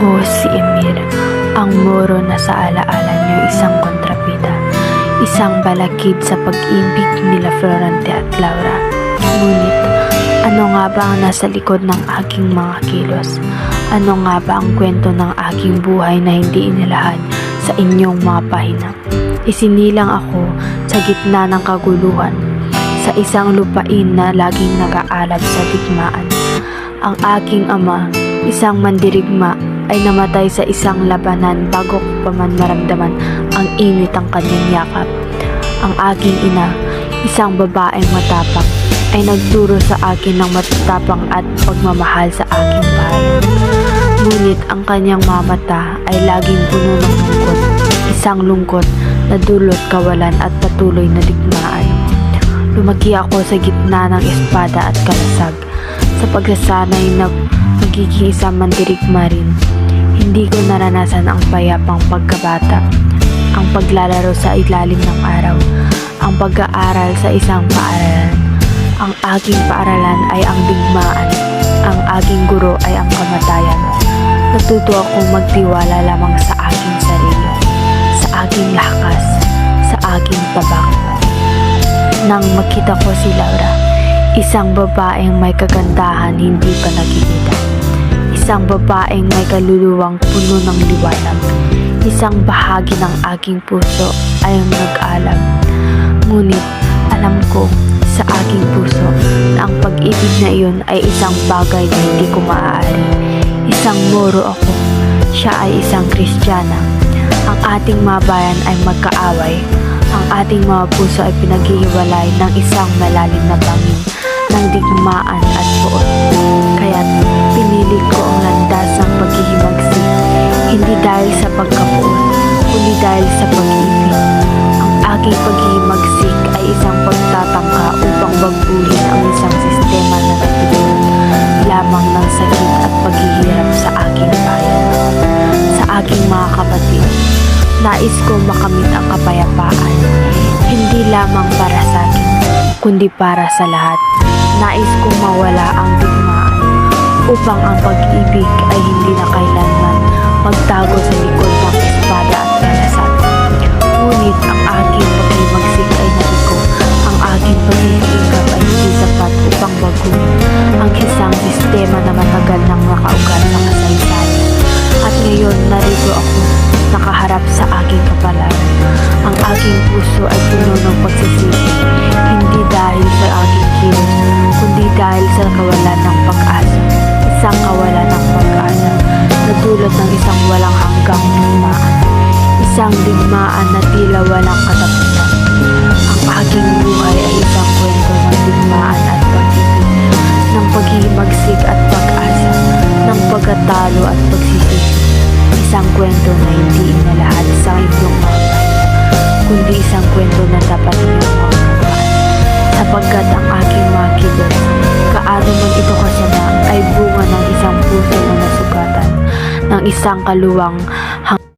Ako si Emir, ang moro na sa alaala niyo isang kontrabida, isang balakid sa pag-ibig nila Florante at Laura. Ngunit, ano nga ba ang nasa likod ng aking mga kilos? Ano nga ba ang kwento ng aking buhay na hindi inilahad sa inyong mga pahina? Isinilang ako sa gitna ng kaguluhan, sa isang lupain na laging nag-aalab sa digmaan. Ang aking ama, isang mandirigma, ay namatay sa isang labanan bago ko pa man maramdaman ang init ng kanyang yakap. Ang aking ina, isang babaeng matapang, ay nagturo sa akin ng matatapang at pagmamahal sa aking bayan. Ngunit ang kanyang mamata ay laging puno ng lungkot, isang lungkot na dulot kawalan at patuloy na digmaan. Lumaki ako sa gitna ng espada at kalasag, sa pagsasanay na magiging isang mandirigma rin. Hindi ko naranasan ang payapang pagkabata, ang paglalaro sa ilalim ng araw, ang pag-aaral sa isang paaralan. Ang aking paaralan ay ang digmaan, ang aking guro ay ang kamatayan. Natuto akong magtiwala lamang sa aking sarili, sa aking lakas, sa aking tabak. Nang makita ko si Laura, isang babaeng may kagandahan hindi pa nakikita, isang babaeng may kaluluwang puno ng liwanag, isang bahagi ng aking puso ay nag-alab. Ngunit alam ko sa aking puso na ang pag-ibig na iyon ay isang bagay na hindi ko maaari. Isang moro ako, siya ay isang Kristiyana. Ang ating mga bayan ay magkaaway, ang ating mga puso ay pinaghihiwalay ng isang malalim na bangin ng digmaan at puot. Kaya't pinili ko ang landas ng paghihimagsik, hindi dahil sa pagkapuot, kundi dahil sa pag-ibig. Ang aking paghihimagsik ay isang pagtatangka upang baguhin ang isang sistema na nagtutulot lamang ng sakit at paghihirap sa aking bayan. Sa aking mga kapatid, nais ko makamit ang kapayapaan, hindi lamang para sa akin, kundi para sa lahat. Nais kong mawala ang digmaan upang ang pag-ibig ay hindi na kailanman magtago sa likod ng espada at kalasag. Ngunit ang aking paghimagsik ay nariko, ang aking paghihiingap ay hindi sapat upang baguhin ang isang sistema na matagal nang nakaugat sa kasaysayan. At ngayon narito ako, nakaharap sa aking kapalaran. Ang aking puso ay puno ng pagsisisi, hindi dahil sa aking kilos, kundi dahil sa kawalan ng pag-asa. Isang kawalan ng pag-asa na dulot ng isang walang hanggang digmaan. Isang digmaan na tila walang katapusan. Ang aking buhay ay isang kwento ng digmaan at pag-ibig, ng paghihimagsik at pag-asa, ng pagkatalo at pagsisisi. Isang kwento na hindi inalahad sa inyong mga pahina, kundi isang kwento na dapat inyong maunawaan. Sapagkat ang aking mga kilos, kaano man ito kasama, ay bunga ng isang puso na nasugatan, ng isang kaluwang